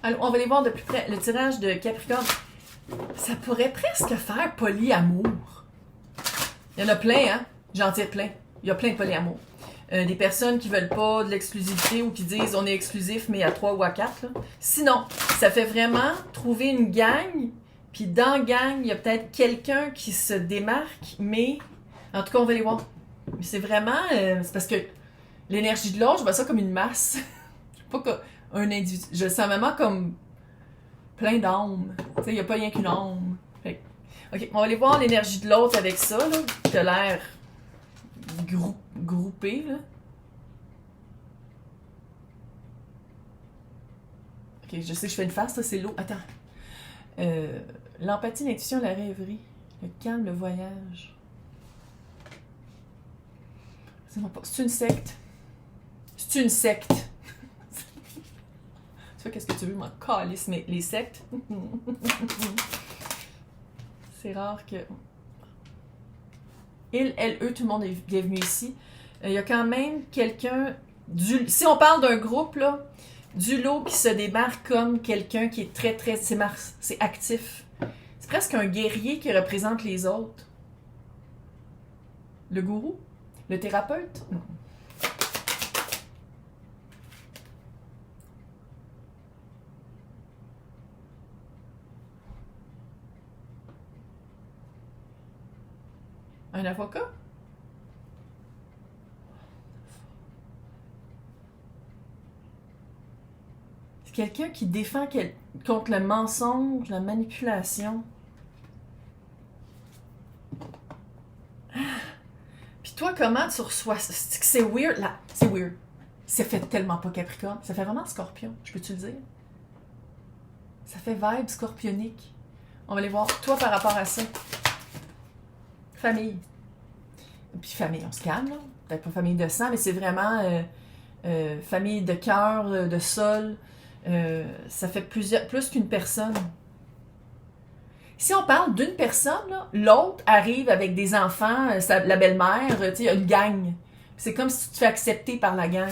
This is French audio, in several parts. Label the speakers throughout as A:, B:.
A: Alors, on va aller voir de plus près le tirage de Capricorne. Ça pourrait presque faire polyamour. Il y en a plein, hein? J'en tire plein. Il y a plein de polyamour. Des personnes qui veulent pas de l'exclusivité ou qui disent on est exclusif mais à 3 ou à 4. Là. Sinon, ça fait vraiment trouver une gang, puis dans la gang, il y a peut-être quelqu'un qui se démarque, mais en tout cas, on va les voir. Mais c'est vraiment... c'est parce que l'énergie de l'autre, je vois ça comme une masse. Pas comme un individu. Je le sens vraiment comme plein d'âmes. Tu sais, il n'y a pas rien qu'une âme. Fait ok, on va aller voir l'énergie de l'autre avec ça, là. Qui a l'air groupé, là. Ok, je sais que je fais une face, ça, c'est l'eau. Attends. L'empathie, l'intuition, la rêverie. Le calme, le voyage. C'est une secte. C'est une secte. Tu vois, qu'est-ce que tu veux, m'en calisse, mais les sectes. C'est rare que. Il, elle, eux, tout le monde est bienvenu ici. Il y a quand même quelqu'un. Si on parle d'un groupe, là, du lot qui se démarque comme quelqu'un qui est très, très. C'est actif. C'est presque un guerrier qui représente les autres. Le gourou? Le thérapeute? Non. Un avocat? C'est quelqu'un qui défend contre le mensonge, la manipulation. Puis toi, comment tu reçois ça? C'est weird, là. C'est weird. Ça fait tellement pas Capricorne. Ça fait vraiment Scorpion, je peux-tu le dire? Ça fait vibe scorpionique. On va aller voir. Toi, par rapport à ça. Famille. Puis famille, on se calme, là. Peut-être pas famille de sang, mais c'est vraiment famille de cœur, de sol. Ça fait plus qu'une personne. Si on parle d'une personne, là, l'autre arrive avec des enfants, la belle-mère, tu sais, il y a une gang. C'est comme si tu te fais accepter par la gang.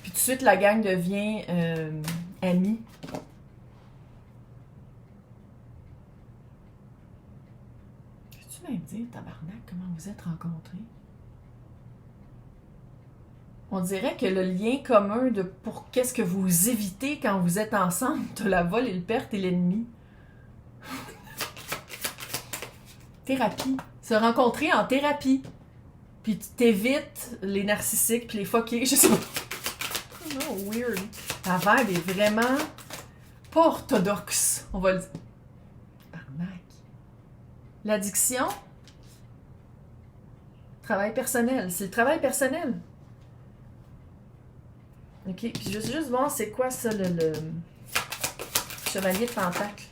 A: Puis tout de suite, la gang devient amie. Peux-tu même dire, tabarnak, comment vous êtes rencontrés? On dirait que le lien commun de pour qu'est-ce que vous évitez quand vous êtes ensemble, de la vol et le perte et l'ennemi. Thérapie. Se rencontrer en thérapie. Puis tu t'évites les narcissiques puis les fuckés, je sais pas. Oh, weird. La vibe est vraiment pas orthodoxe, on va le dire. Arnaque. L'addiction. Travail personnel. C'est le travail personnel. Ok, puis je veux juste voir c'est quoi ça le chevalier de pentacle.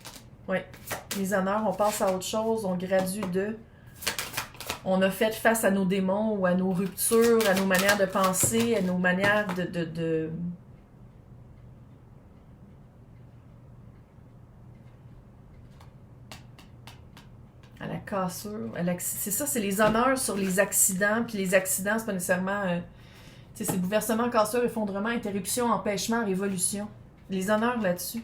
A: Ouais. Les honneurs, on passe à autre chose, on gradue de. On a fait face à nos démons ou à nos ruptures, à nos manières de penser, à nos manières de... à la cassure. C'est ça, c'est les honneurs sur les accidents, puis les accidents, c'est pas nécessairement... tu sais, c'est bouleversement, cassure, effondrement, interruption, empêchement, révolution. Les honneurs là-dessus.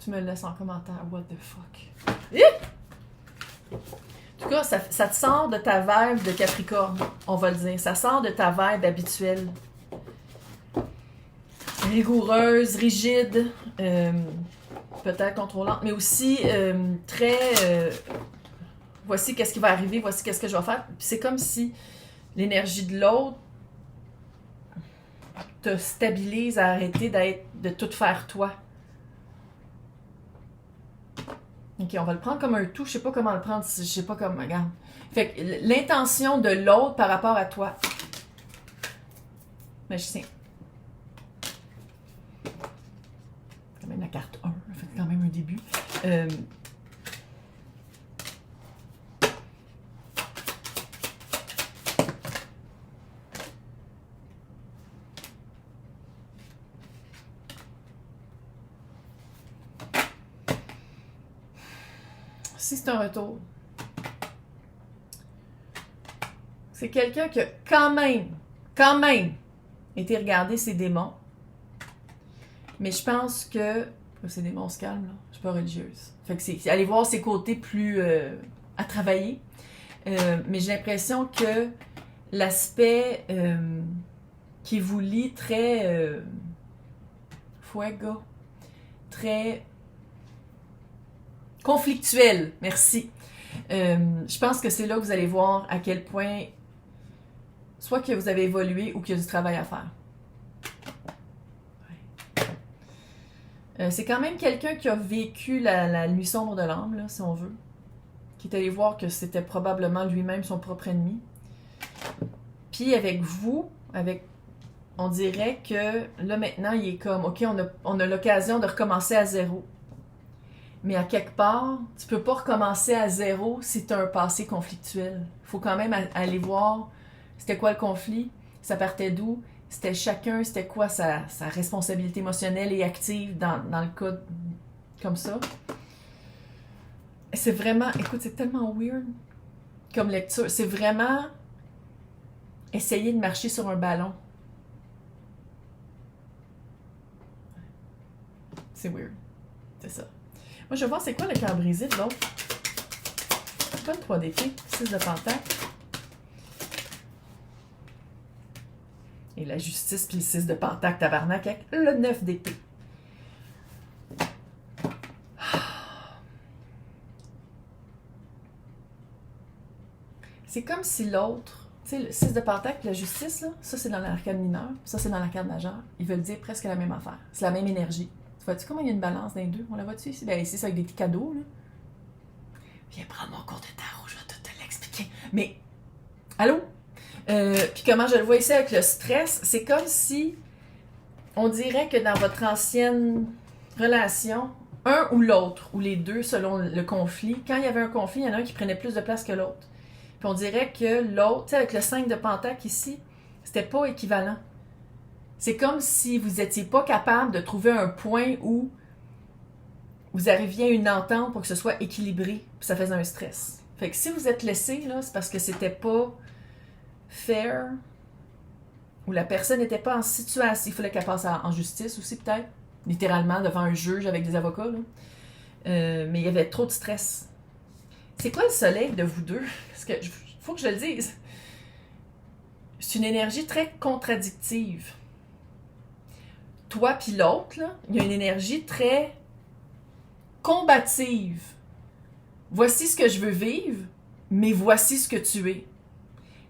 A: Tu me le laisses en commentaire. What the fuck? En tout cas, ça te sort de ta vibe de Capricorne, on va le dire. Ça sort de ta vibe habituelle. Rigoureuse, rigide, peut-être contrôlante, mais aussi très... voici qu'est-ce qui va arriver, voici qu'est-ce que je vais faire. Puis c'est comme si l'énergie de l'autre te stabilise à arrêter de tout faire toi. Ok, on va le prendre comme un tout. Je sais pas comment le prendre. Je sais pas comment. Regarde. Fait que l'intention de l'autre par rapport à toi. Magicien. Quand même la carte 1. Ça fait quand même un début. si c'est un retour, c'est quelqu'un qui a quand même été regarder ses démons. Mais je pense que... Ces démons se calment, là. Je suis pas religieuse. Fait que c'est aller voir ses côtés plus à travailler. Mais j'ai l'impression que l'aspect qui vous lie très fuego, très conflictuel, merci. Je pense que c'est là que vous allez voir à quel point soit que vous avez évolué ou qu'il y a du travail à faire. C'est quand même quelqu'un qui a vécu la nuit sombre de l'âme, là, si on veut. Qui est allé voir que c'était probablement lui-même son propre ennemi. Puis avec vous, on dirait que là maintenant, il est comme, OK, on a l'occasion de recommencer à zéro. Mais à quelque part, tu peux pas recommencer à zéro si tu as un passé conflictuel. Il faut quand même aller voir c'était quoi le conflit, ça partait d'où, c'était quoi sa responsabilité émotionnelle et active dans le cas comme ça. C'est vraiment, écoute, c'est tellement weird comme lecture. C'est vraiment essayer de marcher sur un ballon. C'est weird. C'est ça. Moi, je vais voir c'est quoi le cœur brisé de l'autre. C'est pas une 3 d'épée, 6 de pentacle. Et la justice puis le 6 de pentacle tabarnak avec le 9 d'épée. C'est comme si l'autre, tu sais, le 6 de pentacle et la justice, là, ça c'est dans l'arcane mineur, ça c'est dans l'arcane majeur. Ils veulent dire presque la même affaire. C'est la même énergie. Tu vois-tu comment il y a une balance dans les deux? On la voit-tu ici? Ben ici, c'est avec des petits cadeaux, là. Viens prendre mon cours de tarot, je vais tout te l'expliquer. Mais, allô? Puis comment je le vois ici avec le stress, c'est comme si on dirait que dans votre ancienne relation, un ou l'autre, ou les deux selon le conflit, quand il y avait un conflit, il y en a un qui prenait plus de place que l'autre. Puis on dirait que l'autre, tu sais, avec le 5 de pentacle ici, c'était pas équivalent. C'est comme si vous n'étiez pas capable de trouver un point où vous arriviez à une entente pour que ce soit équilibré, puis ça faisait un stress. Fait que si vous êtes laissé, là, c'est parce que c'était pas fair, ou la personne n'était pas en situation, il fallait qu'elle passe en justice aussi peut-être, littéralement devant un juge avec des avocats, là. Mais il y avait trop de stress. C'est quoi le soleil de vous deux? Parce que faut que je le dise. C'est une énergie très contradictive. Toi puis l'autre, là, il y a une énergie très combative. Voici ce que je veux vivre, mais voici ce que tu es.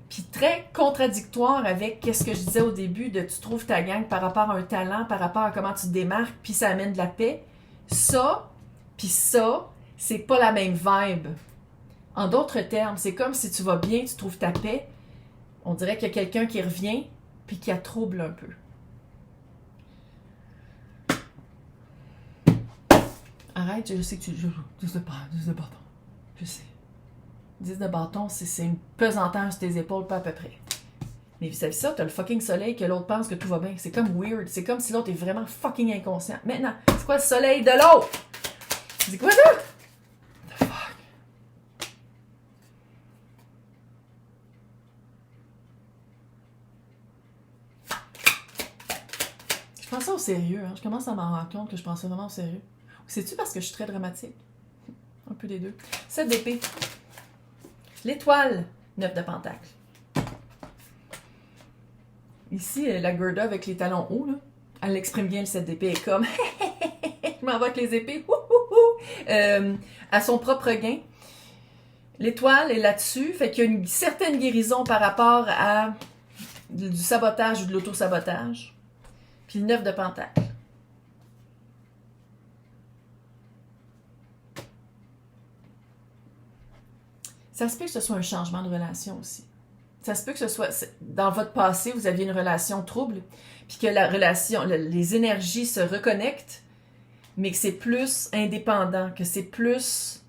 A: Puis très contradictoire avec qu'est-ce que je disais au début de tu trouves ta gang par rapport à un talent, par rapport à comment tu te démarques, puis ça amène de la paix. Ça, puis ça, c'est pas la même vibe. En d'autres termes, c'est comme si tu vas bien, tu trouves ta paix, on dirait qu'il y a quelqu'un qui revient, puis qui a trouble un peu. Arrête, je sais que tu... 10 de bâton. Je sais. 10 de bâton, c'est une pesanteur sur tes épaules, pas à peu près. Mais vis-à-vis ça, t'as le fucking soleil que l'autre pense que tout va bien. C'est comme weird. C'est comme si l'autre est vraiment fucking inconscient. Maintenant, c'est quoi le soleil de l'autre? C'est quoi ça? The fuck? Je prends ça au sérieux. Hein? Je commence à m'en rendre compte que je prends ça vraiment au sérieux. C'est-tu parce que je suis très dramatique? Un peu des deux. 7 d'épée. L'étoile, 9 de pentacle. Ici, la Gerda avec les talons hauts, là, elle exprime bien le 7 d'épée. Elle est comme, je m'en vais avec les épées, à son propre gain. L'étoile est là-dessus, fait qu'il y a une certaine guérison par rapport à du sabotage ou de l'auto-sabotage. Puis le 9 de pentacle. Ça se peut que ce soit un changement de relation aussi. Ça se peut que ce soit, dans votre passé, vous aviez une relation trouble, puis que la relation, les énergies se reconnectent, mais que c'est plus indépendant, que c'est plus...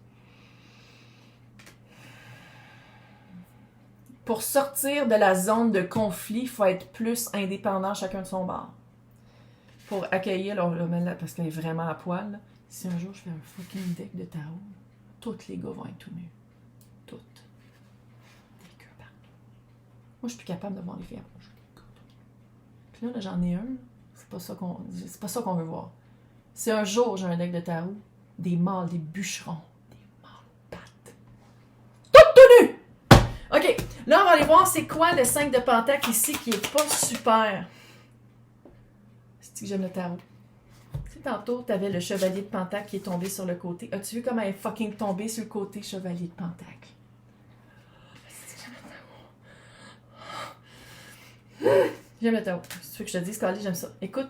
A: Pour sortir de la zone de conflit, il faut être plus indépendant chacun de son bord. Pour accueillir, alors là, parce qu'elle est vraiment à poil, là. Si un jour je fais un fucking deck de tarot, tous les gars vont être tout nus. Toutes. Des queues partout. Moi, je suis plus capable de voir les filles à bouche. Puis là, j'en ai un. C'est pas ça qu'on veut voir. Si un jour j'ai un deck de tarot, des mâles, des bûcherons, des mâles pattes. Tout nus! OK. Là, on va aller voir c'est quoi le 5 de pentacle ici qui est pas super. C'est que j'aime le tarot. Tu sais, tantôt, t'avais le chevalier de pentacle qui est tombé sur le côté. As-tu vu comment elle est fucking tombée sur le côté chevalier de pentacle? C'est que j'aime le tarot. J'aime le tarot. Si tu veux que je te dise, Carly, j'aime ça. Écoute,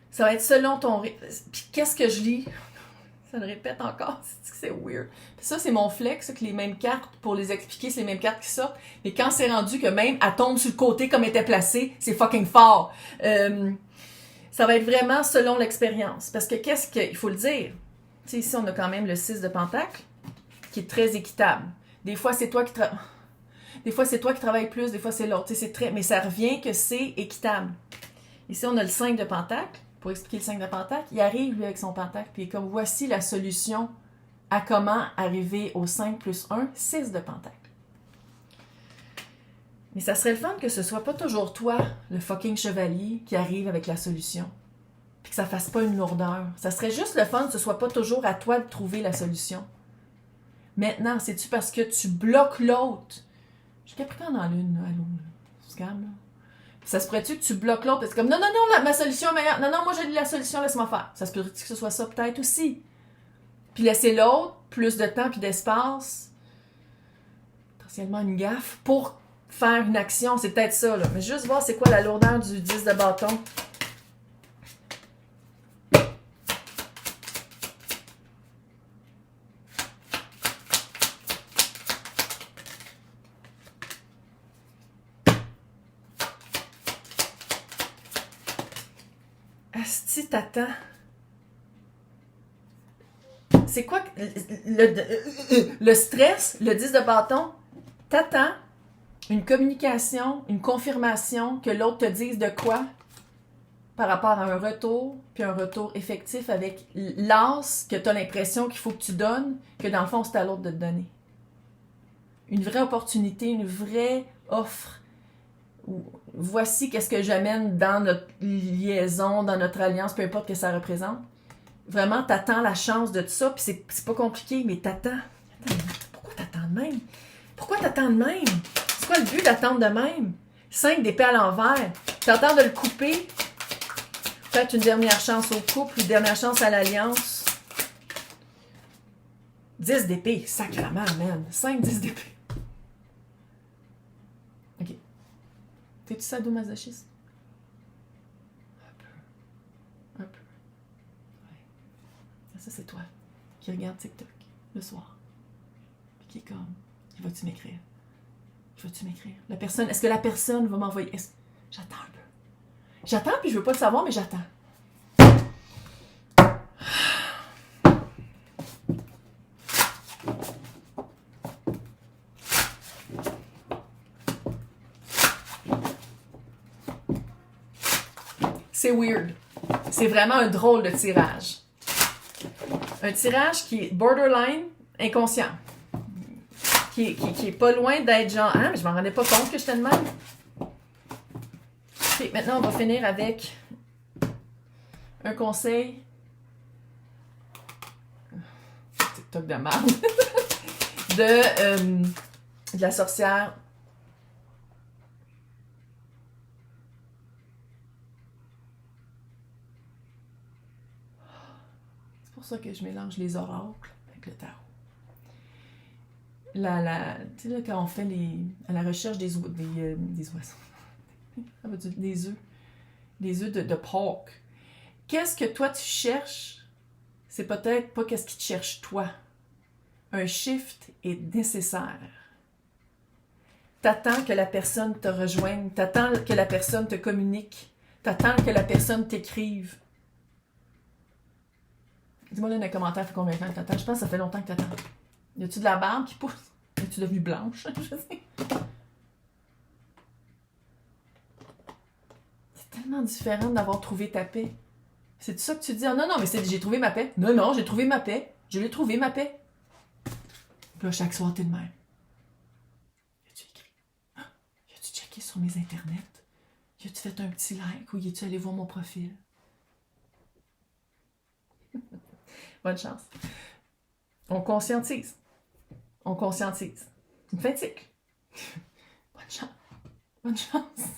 A: ça va être selon ton rythme. Puis qu'est-ce que je lis? Ça le répète encore, c'est weird. Puis ça, c'est mon flex, que les mêmes cartes, pour les expliquer, c'est les mêmes cartes qui sortent. Mais quand c'est rendu que même, elle tombe sur le côté comme elle était placée, c'est fucking fort. Ça va être vraiment selon l'expérience. Parce que qu'est-ce qu'il faut le dire? Tu sais, ici, on a quand même le 6 de pentacle, qui est très équitable. Des fois, c'est toi qui travailles plus, des fois, c'est l'autre. Tu sais, c'est très... Mais ça revient que c'est équitable. Ici, on a le 5 de pentacle. Pour expliquer le 5 de pentacle, il arrive lui avec son pentacle, puis comme voici la solution à comment arriver au 5 plus 1, 6 de pentacle. Mais ça serait le fun que ce soit pas toujours toi, le fucking chevalier, qui arrive avec la solution, puis que ça fasse pas une lourdeur. Ça serait juste le fun que ce soit pas toujours à toi de trouver la solution. Maintenant, c'est-tu parce que tu bloques l'autre? Je suis Capricorne en lune, là, allô, là. Tu te calmes, là? Ça se pourrait-tu que tu bloques l'autre? C'est comme, non, ma solution est meilleure. Non, moi j'ai la solution, laisse-moi faire. Ça se pourrait-tu que ce soit ça peut-être aussi? Puis laisser l'autre plus de temps puis d'espace, potentiellement une gaffe, pour faire une action. C'est peut-être ça, là. Mais juste voir c'est quoi la lourdeur du 10 de bâton. Asti, t'attends. C'est quoi le stress, le 10 de bâton? T'attends une communication, une confirmation que l'autre te dise de quoi par rapport à un retour, puis un retour effectif avec l'as que t'as l'impression qu'il faut que tu donnes, que dans le fond, c'est à l'autre de te donner. Une vraie opportunité, une vraie offre. Voici qu'est-ce que j'amène dans notre liaison, dans notre alliance, peu importe ce que ça représente. Vraiment, t'attends la chance de tout ça, puis c'est pas compliqué, mais t'attends. Pourquoi t'attends de même? Pourquoi t'attends de même? C'est quoi le but d'attendre de même? 5 d'épée à l'envers. T'attends de le couper. Peut-être une dernière chance au couple, une dernière chance à l'alliance. 10 d'épée, sacrément, man. 5, 10 d'épée. OK. T'es-tu sadomasochiste? Un peu. Ouais. Ça, c'est toi qui regarde TikTok le soir. Puis qui est comme, vas-tu m'écrire? Vas-tu m'écrire? La personne, est-ce que la personne va m'envoyer? J'attends un peu. J'attends, puis je veux pas le savoir, mais j'attends. C'est weird. C'est vraiment un drôle de tirage. Un tirage qui est borderline inconscient. Qui est pas loin d'être genre, ah, mais je m'en rendais pas compte que j'étais de même. Ok, maintenant on va finir avec un conseil. TikTok de merde. de la sorcière. C'est pour ça que je mélange les oracles avec le tarot. Tu sais, là, quand on fait à la recherche des oiseaux, des œufs de porc, qu'est-ce que toi tu cherches? C'est peut-être pas qu'est-ce qui te cherche toi. Un shift est nécessaire. T'attends que la personne te rejoigne, t'attends que la personne te communique, t'attends que la personne t'écrive. Dis-moi là dans les commentaires, fait combien de temps que t'attends? Je pense que ça fait longtemps que t'attends. Y a-tu de la barbe qui pousse? Es-tu devenue blanche? Je sais. C'est tellement différent d'avoir trouvé ta paix. C'est ça que tu dis? Ah, non, mais j'ai trouvé ma paix. Non, j'ai trouvé ma paix. Je l'ai trouvé, ma paix. Puis là, chaque soir, t'es de même. Y a-tu écrit? Y a-tu checké sur mes internets? Y a-tu fait un petit like ou y a-tu allé voir mon profil? Bonne chance. On conscientise. On conscientise. Une fatigue. Bonne chance. Bonne chance.